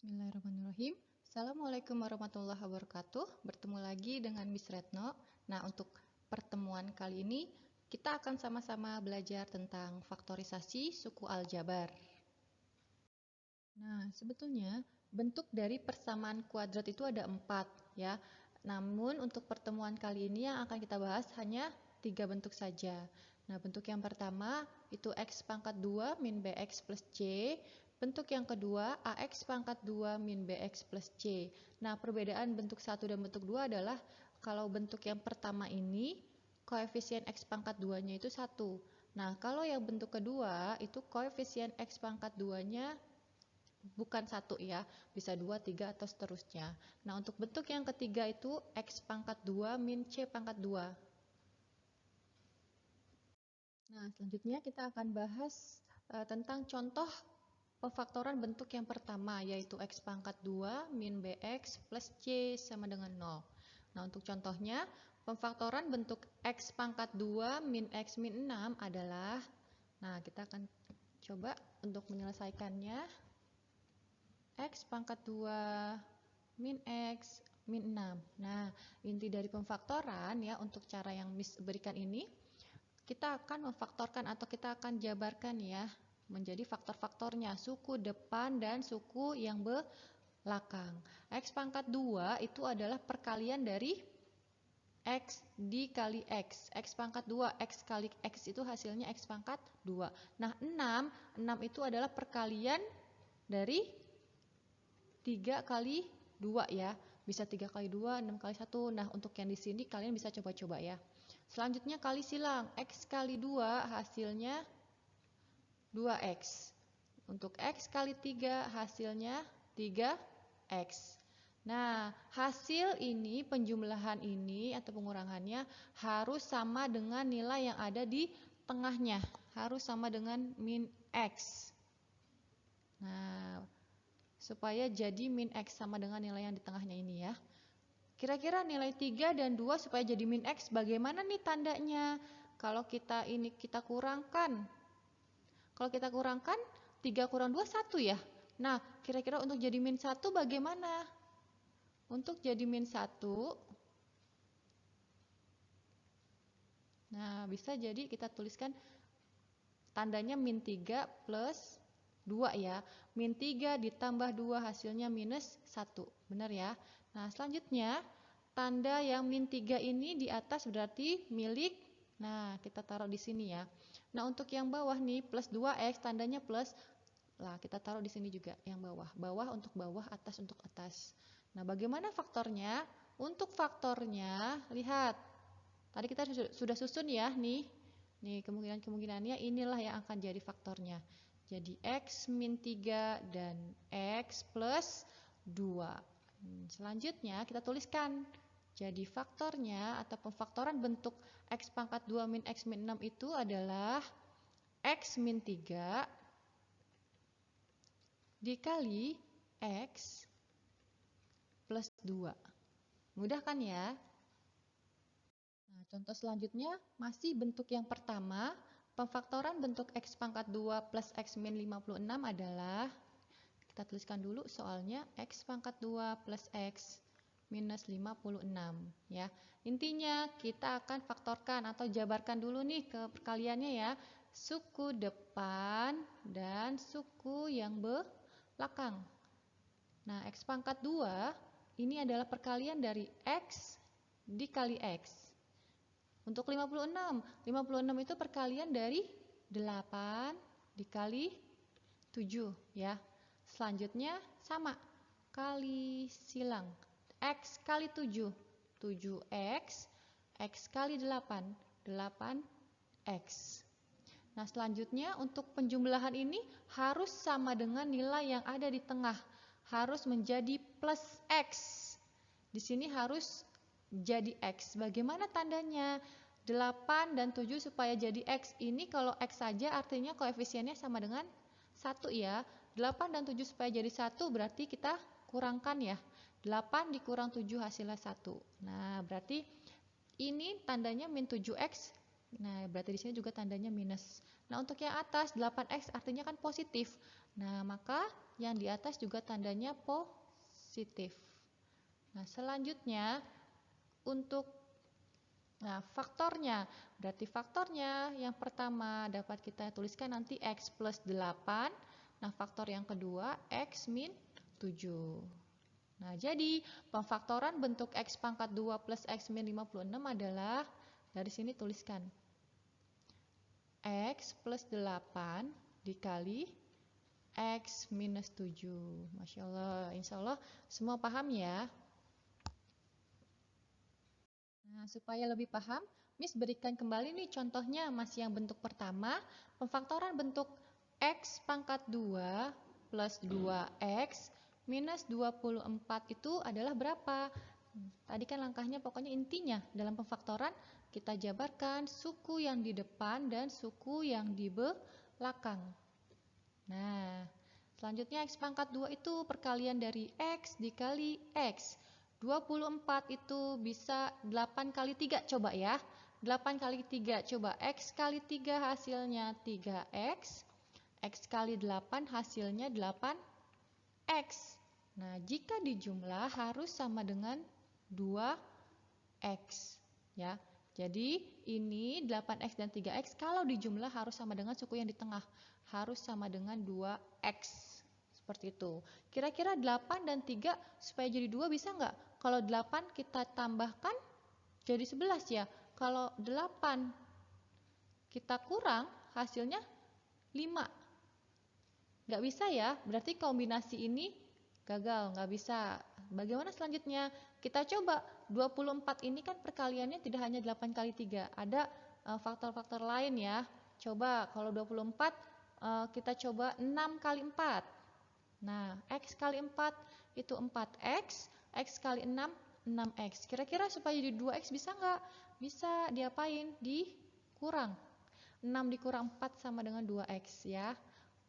Bismillahirrahmanirrahim. Assalamualaikum warahmatullahi wabarakatuh. Bertemu lagi dengan Miss Retno. Nah, untuk pertemuan kali ini kita akan sama-sama belajar tentang faktorisasi suku aljabar. Nah, sebetulnya bentuk dari persamaan kuadrat itu ada 4 ya. Namun untuk pertemuan kali ini yang akan kita bahas hanya 3 bentuk saja. Nah, bentuk yang pertama itu x pangkat 2 min bx plus c. Bentuk yang kedua ax pangkat 2 min bx plus c. Nah, perbedaan bentuk 1 dan bentuk 2 adalah kalau bentuk yang pertama ini koefisien x pangkat 2-nya itu 1. Nah, kalau yang bentuk kedua itu koefisien x pangkat 2-nya bukan 1 ya, bisa 2, 3 atau seterusnya. Nah, untuk bentuk yang ketiga itu x pangkat 2 min c pangkat 2. Nah, selanjutnya kita akan bahas tentang contoh pemfaktoran bentuk yang pertama, yaitu x pangkat 2 min bx plus c sama dengan 0. Nah, untuk contohnya, pemfaktoran bentuk x pangkat 2 min x min 6 adalah, nah kita akan coba untuk menyelesaikannya, x pangkat 2 min x min 6. Nah, inti dari pemfaktoran ya, untuk cara yang Miss berikan ini, kita akan memfaktorkan atau kita akan jabarkan ya menjadi faktor-faktornya, suku depan dan suku yang belakang. X pangkat 2 itu adalah perkalian dari x dikali x. X pangkat 2 x kali x itu hasilnya x pangkat 2. Nah, 6 itu adalah perkalian dari 3 kali 2 ya. Bisa 3 kali 2, 6 kali 1. Nah, untuk yang di sini kalian bisa coba-coba ya. Selanjutnya kali silang, x kali 2 hasilnya 2x. Untuk x kali 3 hasilnya 3x. Nah, hasil ini, penjumlahan ini atau pengurangannya harus sama dengan nilai yang ada di tengahnya. Harus sama dengan min x. Nah, supaya jadi min x sama dengan nilai yang di tengahnya ini ya. Kira-kira nilai 3 dan 2 supaya jadi min x bagaimana nih tandanya? Kalau kita ini kita kurangkan. Kalau kita kurangkan 3 kurang 2 1 ya. Nah, kira-kira untuk jadi min 1 bagaimana? Untuk jadi min 1, nah bisa jadi kita tuliskan tandanya min 3 plus 2 ya. Min 3 ditambah 2 hasilnya minus 1. Benar ya? Nah, selanjutnya tanda yang min 3 ini di atas berarti milik. Nah, kita taruh di sini ya. Nah, untuk yang bawah nih plus 2x tandanya plus. Lah, kita taruh di sini juga yang bawah. Bawah untuk bawah, atas untuk atas. Nah, bagaimana faktornya? Untuk faktornya, lihat. Tadi kita sudah susun ya nih. Nih, kemungkinan-kemungkinannya inilah yang akan jadi faktornya. Jadi x min 3 dan x plus 2. Selanjutnya kita tuliskan. Jadi faktornya atau pemfaktoran bentuk x pangkat 2 min x min 6 itu adalah x min 3 dikali x plus 2. Mudah kan ya? Nah, contoh selanjutnya masih bentuk yang pertama. Pemfaktoran bentuk x pangkat 2 plus x min 56 adalah, kita tuliskan dulu soalnya, x pangkat 2 plus x minus 56 ya. Intinya kita akan faktorkan atau jabarkan dulu nih ke perkaliannya ya. Suku depan dan suku yang belakang. Nah, x pangkat 2 ini adalah perkalian dari x dikali x. Untuk 56 itu perkalian dari 8 dikali 7 ya. Selanjutnya sama, kali silang. X kali 7, 7x. X kali 8, 8x. Nah, selanjutnya untuk penjumlahan ini harus sama dengan nilai yang ada di tengah. Harus menjadi plus x. Di sini harus jadi x. Bagaimana tandanya? 8 dan 7 supaya jadi x. Ini kalau x saja artinya koefisiennya sama dengan 1 ya. 8 dan 7 supaya jadi 1 berarti kita kurangkan ya. 8 dikurang 7 hasilnya 1. Nah, berarti ini tandanya min 7x. Nah, berarti di sini juga tandanya minus. Nah, untuk yang atas 8X artinya kan positif. Nah, maka yang di atas juga tandanya positif. Nah, selanjutnya untuk faktornya. Berarti faktornya yang pertama dapat kita tuliskan nanti X plus 8. Nah, faktor yang kedua X min 7. Nah, jadi pemfaktoran bentuk X pangkat 2 plus X min 56 adalah, dari sini tuliskan X plus 8 dikali X minus 7. Masya Allah, insya Allah semua paham ya. Nah, supaya lebih paham, Miss berikan kembali nih contohnya masih yang bentuk pertama. Pemfaktoran bentuk X pangkat 2 plus 2X minus 24 itu adalah berapa? Tadi kan langkahnya pokoknya intinya dalam pemfaktoran kita jabarkan suku yang di depan dan suku yang di belakang. Nah, selanjutnya X pangkat 2 itu perkalian dari X dikali X. 24 itu bisa 8 kali 3, coba ya. 8 kali 3, coba X kali 3 hasilnya 3X. X kali 8 hasilnya 8X. Nah, jika dijumlah harus sama dengan 2X. Ya, jadi ini 8X dan 3X kalau dijumlah harus sama dengan suku yang di tengah. Harus sama dengan 2X. Seperti itu. Kira-kira 8 dan 3 supaya jadi 2 bisa nggak? Kalau 8 kita tambahkan jadi 11 ya. Kalau 8 kita kurang hasilnya 5. Nggak bisa ya, berarti kombinasi ini gagal, nggak bisa. Bagaimana selanjutnya? Kita coba, 24 ini kan perkaliannya tidak hanya 8 kali 3, ada faktor-faktor lain ya. Coba kalau 24 kita coba 6 kali 4. Nah, X kali 4 itu 4X, X kali 6, 6X. Kira-kira supaya jadi 2X bisa nggak? Bisa, diapain? Dikurang. 6 dikurang 4 sama dengan 2X ya.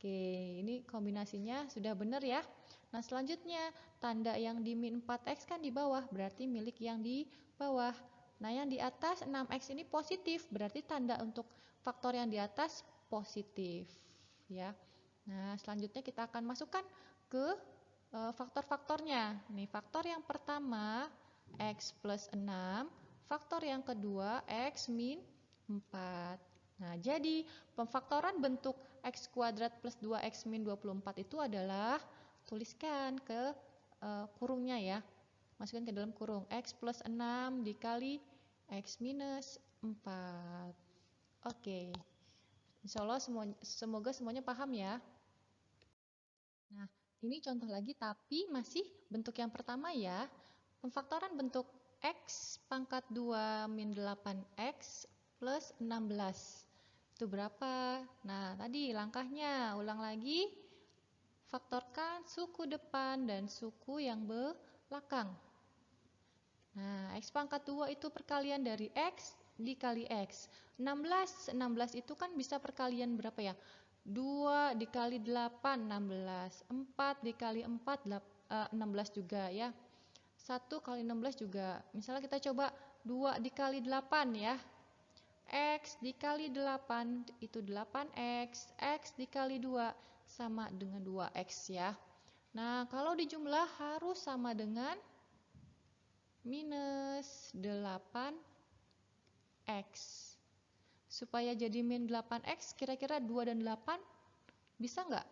Oke, ini kombinasinya sudah benar ya. Nah, selanjutnya tanda yang di min 4X kan di bawah, berarti milik yang di bawah. Nah, yang di atas 6X ini positif, berarti tanda untuk faktor yang di atas positif ya. Nah, selanjutnya kita akan masukkan ke faktor-faktornya. Nih, faktor yang pertama X plus 6, faktor yang kedua X min 4. Nah, jadi pemfaktoran bentuk X kuadrat plus 2X min 24 itu adalah, tuliskan ke kurungnya ya. Masukkan ke dalam kurung. X plus 6 dikali X minus 4. Oke. Insya Allah semoga semuanya paham ya. Nah, ini contoh lagi tapi masih bentuk yang pertama ya. Pemfaktoran bentuk X pangkat 2 min 8X plus 16. Itu berapa? Nah, tadi langkahnya, ulang lagi. Faktorkan suku depan dan suku yang belakang. Nah, X pangkat 2 itu perkalian dari X dikali X. 16 itu kan bisa perkalian berapa ya? 2 dikali 8, 16. 4 dikali 4, 16 juga ya. 1 kali 16 juga. Misalnya kita coba 2 dikali 8 ya. X dikali 8 itu 8X. X dikali 2 sama dengan 2X ya. Nah, kalau dijumlah harus sama dengan minus 8X. Supaya jadi min 8X, kira-kira 2 dan 8 bisa nggak?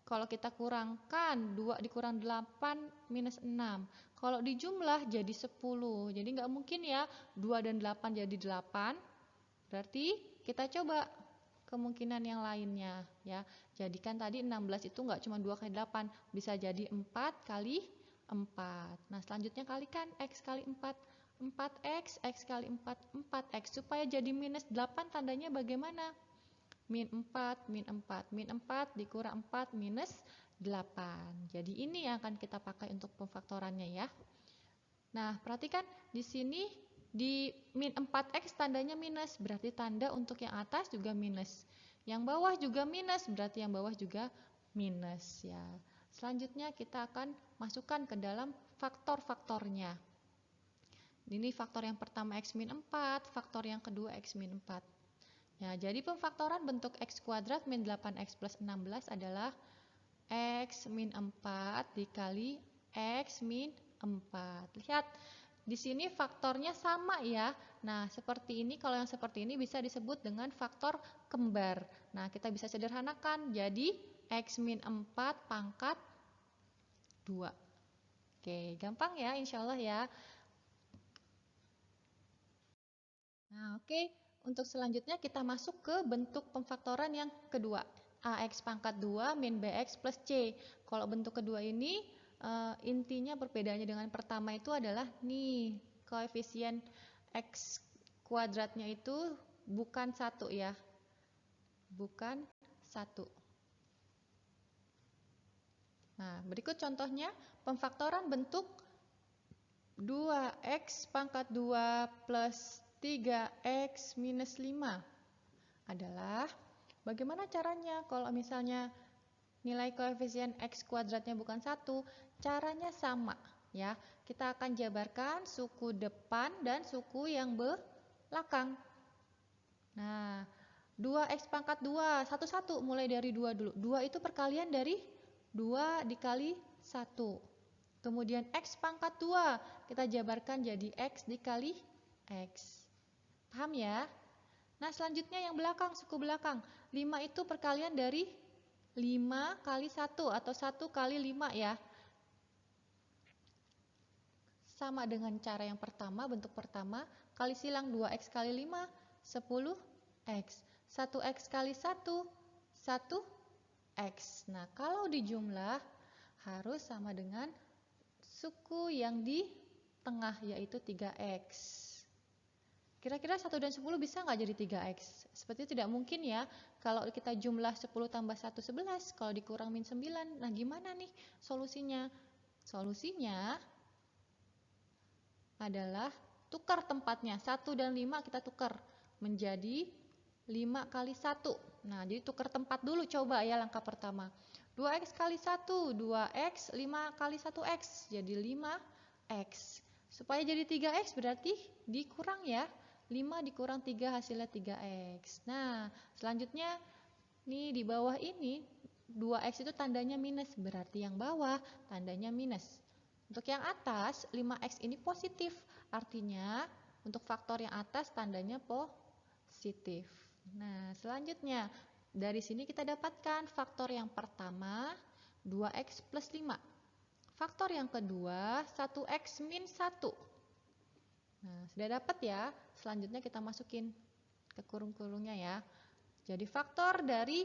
Kalau kita kurangkan, 2 dikurang 8 minus 6. Kalau dijumlah jadi 10. Jadi nggak mungkin ya 2 dan 8 jadi 8. Berarti kita coba kemungkinan yang lainnya ya. Jadikan tadi 16 itu nggak cuma 2 kali 8, bisa jadi 4 kali 4. Nah, selanjutnya kalikan X kali 4. 4X, X kali 4, 4X. Supaya jadi minus 8 tandanya bagaimana? Min 4, min 4, min 4 dikurang 4 minus 8. Jadi ini yang akan kita pakai untuk pemfaktorannya ya. Nah, perhatikan di sini di min 4X tandanya minus, berarti tanda untuk yang atas juga minus. Yang bawah juga minus, berarti yang bawah juga minus ya. Selanjutnya kita akan masukkan ke dalam faktor-faktornya. Ini faktor yang pertama X min 4, faktor yang kedua X min 4. Ya, jadi pemfaktoran bentuk x kuadrat min 8x plus 16 adalah x min 4 dikali x min 4. Lihat, di sini faktornya sama ya. Nah, seperti ini, kalau yang seperti ini bisa disebut dengan faktor kembar. Nah, kita bisa sederhanakan, jadi x min 4 pangkat 2. Oke, gampang ya, insya Allah ya. Nah, oke. Untuk selanjutnya kita masuk ke bentuk pemfaktoran yang kedua. AX pangkat 2 min BX plus C. Kalau bentuk kedua ini intinya perbedaannya dengan pertama itu adalah nih, koefisien X kuadratnya itu bukan 1 ya. Bukan 1. Nah, berikut contohnya pemfaktoran bentuk 2x pangkat 2 plus 3x minus 5 adalah bagaimana caranya kalau misalnya nilai koefisien x kuadratnya bukan 1, caranya sama ya. Kita akan jabarkan suku depan dan suku yang belakang. Nah, 2x pangkat 2, satu-satu mulai dari 2 dulu. 2 itu perkalian dari 2 dikali 1. Kemudian x pangkat 2, kita jabarkan jadi x dikali x. Paham ya? Nah, selanjutnya yang belakang, suku belakang. 5 itu perkalian dari 5 kali 1 atau 1 kali 5 ya. Sama dengan cara yang pertama, bentuk pertama. Kali silang 2x kali 5, 10x. 1x kali 1, 1x. Nah, kalau dijumlah harus sama dengan suku yang di tengah, yaitu 3x. Kira-kira 1 dan 10 bisa nggak jadi 3x? Sepertinya tidak mungkin ya. Kalau kita jumlah 10 tambah 1, 11. Kalau dikurang min 9. Nah, gimana nih solusinya? Solusinya adalah tukar tempatnya. 1 dan 5 kita tukar menjadi 5 kali 1. Nah, jadi tukar tempat dulu coba ya langkah pertama. 2x kali 1, 2x, 5 kali 1x. Jadi 5x. Supaya jadi 3x berarti dikurang ya. 5 dikurang 3 hasilnya 3x. Nah, selanjutnya nih di bawah ini 2x itu tandanya minus, berarti yang bawah tandanya minus. Untuk yang atas 5x ini positif, artinya untuk faktor yang atas tandanya positif. Nah, selanjutnya dari sini kita dapatkan faktor yang pertama 2x plus 5. Faktor yang kedua 1x min 1. Nah, sudah dapat ya. Selanjutnya kita masukin ke kurung-kurungnya ya. Jadi faktor dari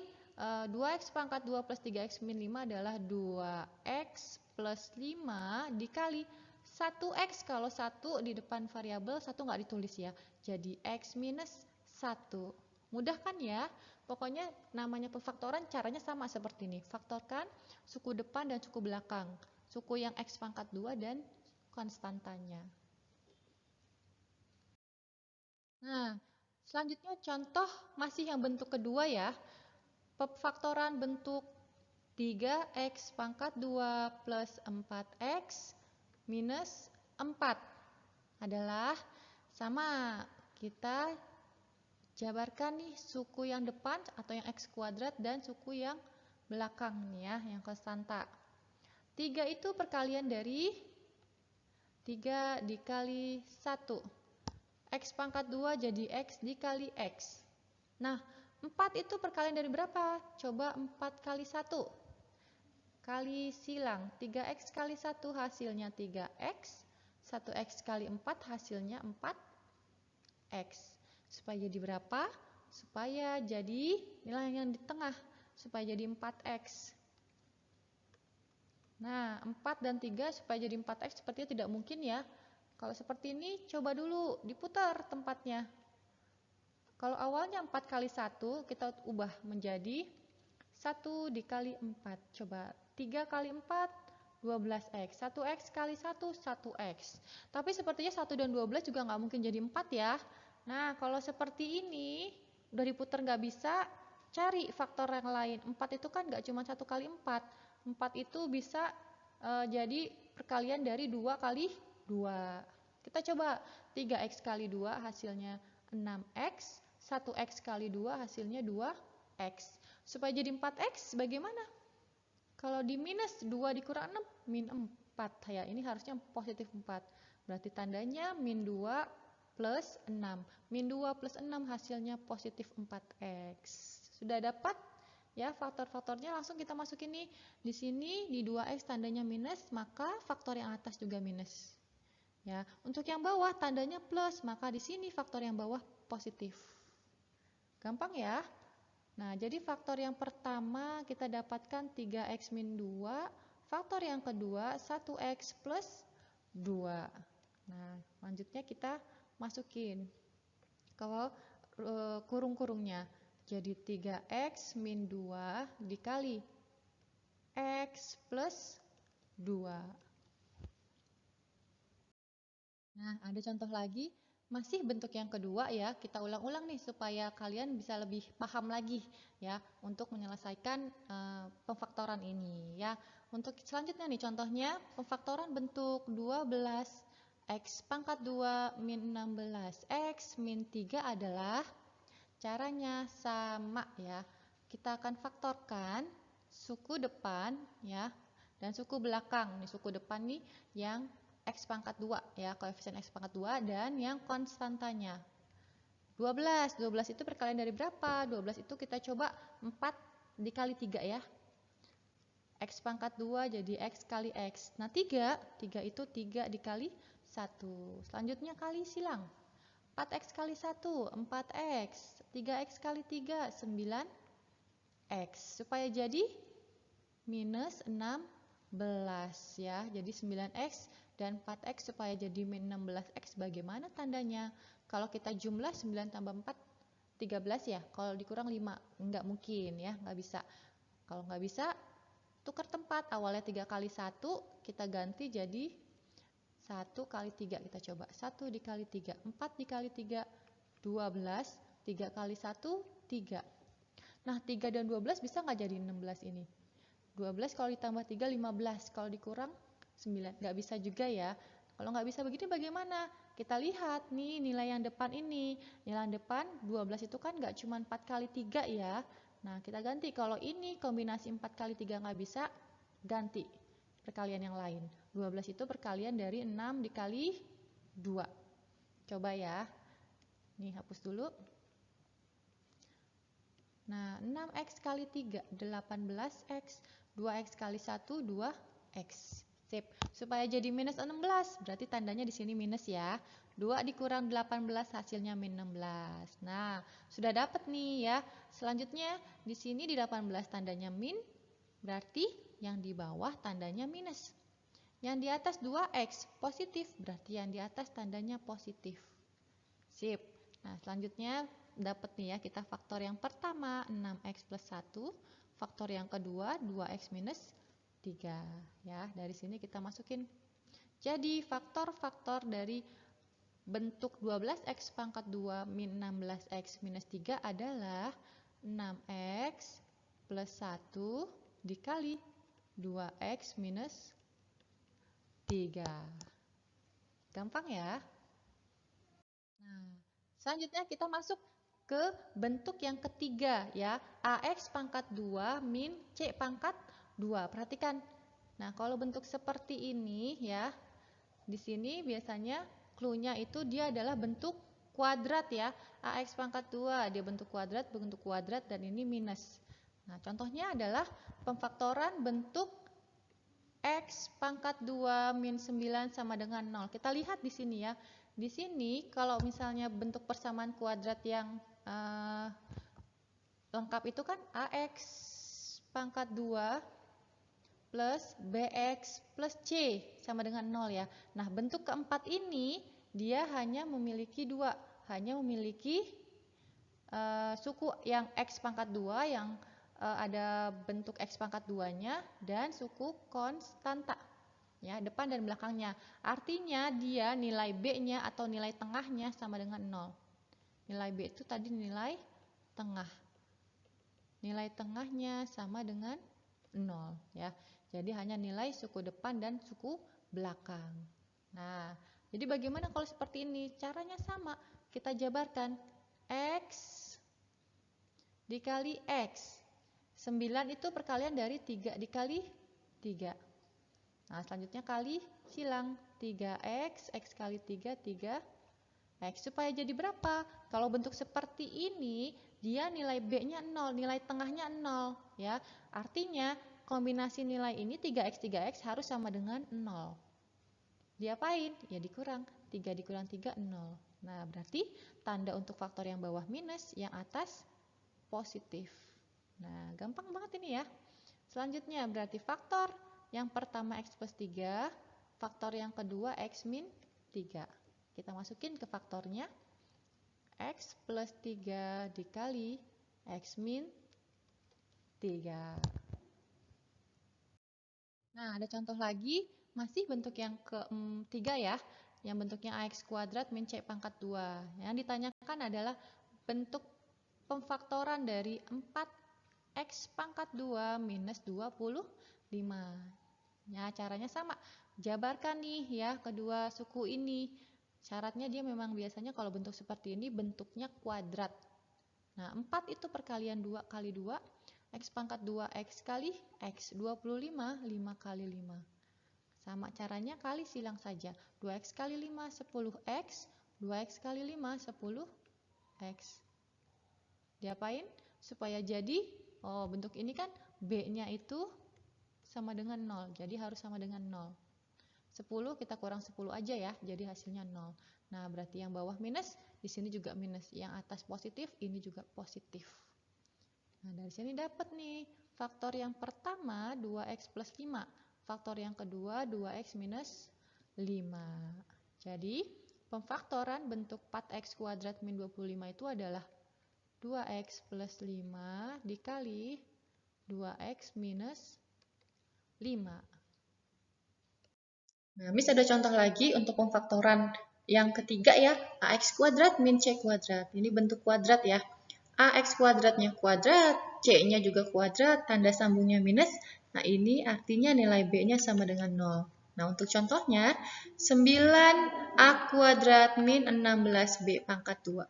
2x pangkat 2 plus 3x min 5 adalah 2x plus 5 dikali 1x. Kalau 1 di depan variabel, 1 nggak ditulis ya. Jadi x minus 1. Mudah kan ya? Pokoknya namanya pemfaktoran caranya sama seperti ini. Faktorkan suku depan dan suku belakang. Suku yang x pangkat 2 dan konstantanya. Nah, selanjutnya contoh masih yang bentuk kedua ya. Pemfaktoran bentuk 3x pangkat 2 plus 4x minus 4 adalah sama. Kita jabarkan nih suku yang depan atau yang x kuadrat dan suku yang belakang nih ya, yang konstanta. 3 itu perkalian dari 3 dikali 1. X pangkat 2 jadi X dikali X. Nah, 4 itu perkalian dari berapa? Coba 4 kali 1. Kali silang. 3X kali 1 hasilnya 3X. 1X kali 4 hasilnya 4X. Supaya jadi berapa? Supaya jadi nilai yang di tengah. Supaya jadi 4X. Nah, 4 dan 3 supaya jadi 4X sepertinya tidak mungkin ya. Kalau seperti ini, coba dulu diputar tempatnya. Kalau awalnya 4 kali 1, kita ubah menjadi 1 dikali 4. Coba 3 kali 4, 12x. 1x kali 1, 1x. Tapi sepertinya 1 dan 12 juga nggak mungkin jadi 4 ya. Nah, kalau seperti ini, udah diputar nggak bisa, cari faktor yang lain. 4 itu kan nggak cuma 1 kali 4. 4 itu bisa jadi perkalian dari 2 kali 2. Kita coba 3x kali 2 hasilnya 6x. 1x kali 2 hasilnya 2x. Supaya jadi 4x bagaimana? Kalau di minus 2 dikurang 6, min 4 ya. Ini harusnya positif 4. Berarti tandanya min 2 plus 6. Min 2 plus 6 hasilnya positif 4x. Sudah dapat? Ya, faktor-faktornya langsung kita masukin nih. Di sini di 2x tandanya minus, maka faktor yang atas juga minus. Ya, untuk yang bawah tandanya plus, maka di sini faktor yang bawah positif. Gampang ya? Nah, jadi faktor yang pertama kita dapatkan 3x min 2, faktor yang kedua 1x plus 2. Nah, lanjutnya kita masukin ke kurung-kurungnya. Jadi 3x min 2 dikali x plus 2. Nah, ada contoh lagi, masih bentuk yang kedua ya. Kita ulang-ulang nih supaya kalian bisa lebih paham lagi ya untuk menyelesaikan pemfaktoran ini ya. Untuk selanjutnya nih contohnya pemfaktoran bentuk 12 x pangkat 2 min 16 x min 3 adalah caranya sama ya. Kita akan faktorkan suku depan ya dan suku belakang. Nih suku depan nih yang x pangkat 2 ya, koefisien x pangkat 2 dan yang konstantanya. 12 itu perkalian dari berapa? 12 itu kita coba 4 dikali 3 ya. X pangkat 2 jadi x kali x. Nah 3 itu 3 dikali 1. Selanjutnya kali silang. 4x kali 1, 4x. 3x kali 3, 9x. Supaya jadi minus 16 ya. Jadi 9x dan 4x supaya jadi min 16x. Bagaimana tandanya? Kalau kita jumlah 9 tambah 4, 13 ya. Kalau dikurang 5, enggak mungkin ya, enggak bisa. Kalau enggak bisa, tukar tempat. Awalnya 3 kali 1, kita ganti jadi 1 kali 3 kita coba. 1 dikali 3, 4 dikali 3, 12. 3 kali 1, 3. Nah, 3 dan 12 bisa nggak jadi 16 ini? 12 kalau ditambah 3, 15. Kalau dikurang 9. Nggak bisa juga ya. Kalau nggak bisa begini bagaimana? Kita lihat nih nilai yang depan ini. Nilai yang depan 12 itu kan nggak cuma 4 kali 3 ya. Nah, kita ganti. Kalau ini kombinasi 4 kali 3 nggak bisa, ganti perkalian yang lain. 12 itu perkalian dari 6 dikali 2. Coba ya. Nih hapus dulu. Nah, 6x kali 3, 18x. 2x kali 1, 2x. Sip. Supaya jadi minus 16, berarti tandanya di sini minus ya. 2 dikurang 18 hasilnya min 16. Nah, sudah dapat nih ya. Selanjutnya di sini di 18 tandanya min, berarti yang di bawah tandanya minus. Yang di atas 2x positif, berarti yang di atas tandanya positif. Sip. Nah, selanjutnya dapat nih ya kita faktor yang pertama 6x plus 1, faktor yang kedua 2x minus 3 ya. Dari sini kita masukin. Jadi faktor-faktor dari bentuk 12x pangkat 2 min 16x minus 3 adalah 6x plus 1 dikali 2x minus 3. Gampang ya? Nah, selanjutnya kita masuk ke bentuk yang ketiga ya. AX pangkat 2 min C pangkat 2. Perhatikan. Nah, kalau bentuk seperti ini ya. Di sini biasanya clue-nya itu dia adalah bentuk kuadrat ya. AX pangkat 2 dia bentuk kuadrat dan ini minus. Nah, contohnya adalah pemfaktoran bentuk X pangkat 2 min 9 sama dengan 0. Kita lihat di sini ya. Di sini kalau misalnya bentuk persamaan kuadrat yang lengkap itu kan AX pangkat 2 plus BX plus C sama dengan 0 ya. Nah, bentuk keempat ini dia hanya memiliki dua. Hanya memiliki suku yang X pangkat 2 yang ada bentuk X pangkat 2-nya dan suku konstanta ya, depan dan belakangnya. Artinya dia nilai B-nya atau nilai tengahnya sama dengan 0. Nilai B itu tadi nilai tengah. Nilai tengahnya sama dengan 0 ya. Jadi hanya nilai suku depan dan suku belakang. Nah, jadi bagaimana kalau seperti ini? Caranya sama. Kita jabarkan X dikali X. 9 itu perkalian dari 3 dikali 3. Nah, selanjutnya kali silang. 3X, X kali 3, 3X. Supaya jadi berapa? Kalau bentuk seperti ini, dia nilai B-nya 0, nilai tengahnya 0. Ya. Artinya, kombinasi nilai ini 3X, 3X harus sama dengan 0. Diapain? Ya dikurang. 3 dikurang 3, 0. Nah, berarti tanda untuk faktor yang bawah minus, yang atas positif. Nah, gampang banget ini ya. Selanjutnya berarti faktor yang pertama X plus 3, faktor yang kedua X min 3. Kita masukin ke faktornya. X plus 3 dikali X min 3. Nah, ada contoh lagi, masih bentuk yang ketiga ya, yang bentuknya AX kuadrat min C pangkat 2. Yang ditanyakan adalah bentuk pemfaktoran dari 4X pangkat 2 minus 25. Ya, caranya sama. Jabarkan nih ya kedua suku ini. Syaratnya dia memang biasanya kalau bentuk seperti ini bentuknya kuadrat. Nah, 4 itu perkalian 2 kali 2. X pangkat 2X kali X. 25, 5 kali 5. Sama caranya kali silang saja. 2X kali 5, 10X. 2X kali 5, 10X. Diapain? Supaya jadi, bentuk ini kan B-nya itu sama dengan 0. Jadi harus sama dengan 0. 10 kita kurang 10 aja ya. Jadi hasilnya 0. Nah, berarti yang bawah minus, di sini juga minus. Yang atas positif, ini juga positif. Nah, dari sini dapat nih. Faktor yang pertama 2X plus 5. Faktor yang kedua 2X minus 5. Jadi, pemfaktoran bentuk 4X kuadrat min 25 itu adalah 2X plus 5 dikali 2X minus 5. Nah, Miss ada contoh lagi untuk pemfaktoran yang ketiga ya, AX kuadrat min C kuadrat. Ini bentuk kuadrat ya. AX kuadratnya kuadrat, C-nya juga kuadrat, tanda sambungnya minus. Nah, ini artinya nilai B-nya sama dengan 0. Nah, untuk contohnya, 9A kuadrat min 16B pangkat 2.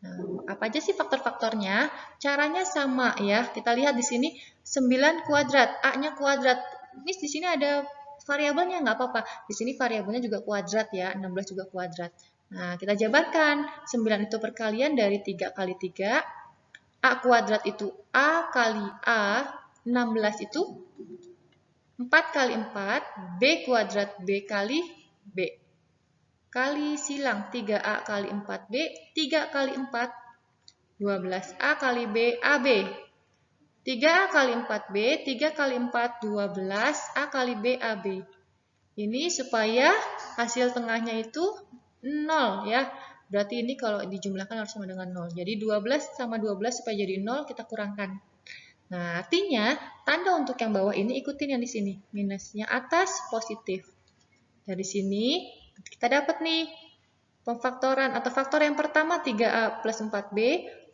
Nah, apa aja sih faktor-faktornya? Caranya sama ya. Kita lihat di sini 9 kuadrat, A-nya kuadrat. Miss di sini ada variabelnya nggak apa-apa. Di sini variabelnya juga kuadrat ya, 16 juga kuadrat. Nah, kita jabarkan. 9 itu perkalian dari 3 kali 3. A kuadrat itu A kali A. 16 itu 4 kali 4. B kuadrat B kali B. Kali silang 3A kali 4B. 3 kali 4. 12A kali B AB. 3A kali 4B. 3 kali 4. 12A kali B AB. Ini supaya hasil tengahnya itu 0 ya. Berarti ini kalau dijumlahkan harus sama dengan 0. Jadi 12 sama 12 supaya jadi 0 kita kurangkan. Nah, artinya tanda untuk yang bawah ini ikutin yang di sini. Minusnya atas positif. Dari sini kita dapat nih pemfaktoran atau faktor yang pertama 3A plus 4B.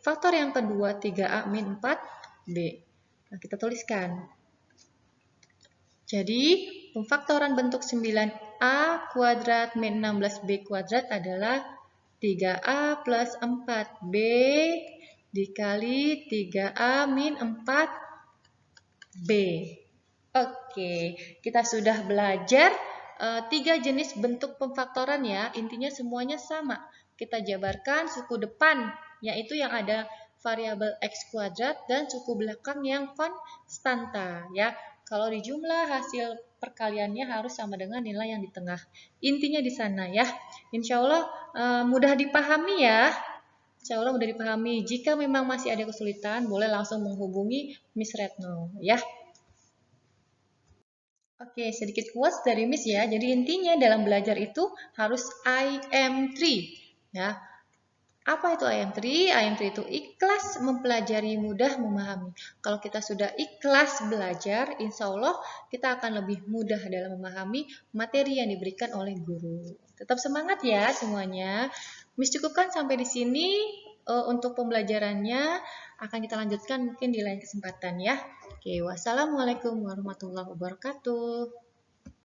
Faktor yang kedua 3A min 4B. Nah, kita tuliskan. Jadi, pemfaktoran bentuk 9A kuadrat min 16B kuadrat adalah 3A plus 4B dikali 3A min 4B. Oke, kita sudah belajar 3 jenis bentuk pemfaktoran ya. Intinya semuanya sama. Kita jabarkan suku depan, yaitu yang ada variabel X kuadrat dan suku belakang yang konstanta ya. Kalau dijumlah hasil perkaliannya harus sama dengan nilai yang di tengah. Intinya di sana ya. Insya Allah mudah dipahami ya. Insya Allah mudah dipahami. Jika memang masih ada kesulitan, boleh langsung menghubungi Miss Retno ya. Oke, sedikit quotes dari Miss ya. Jadi intinya dalam belajar itu harus I am 3 ya. Apa itu I am 3? I am 3 itu ikhlas mempelajari, mudah memahami. Kalau kita sudah ikhlas belajar, insya Allah kita akan lebih mudah dalam memahami materi yang diberikan oleh guru. Tetap semangat ya semuanya. Miss cukupkan sampai di sini untuk pembelajarannya. Akan kita lanjutkan mungkin di lain kesempatan ya. Oke, wassalamualaikum warahmatullahi wabarakatuh.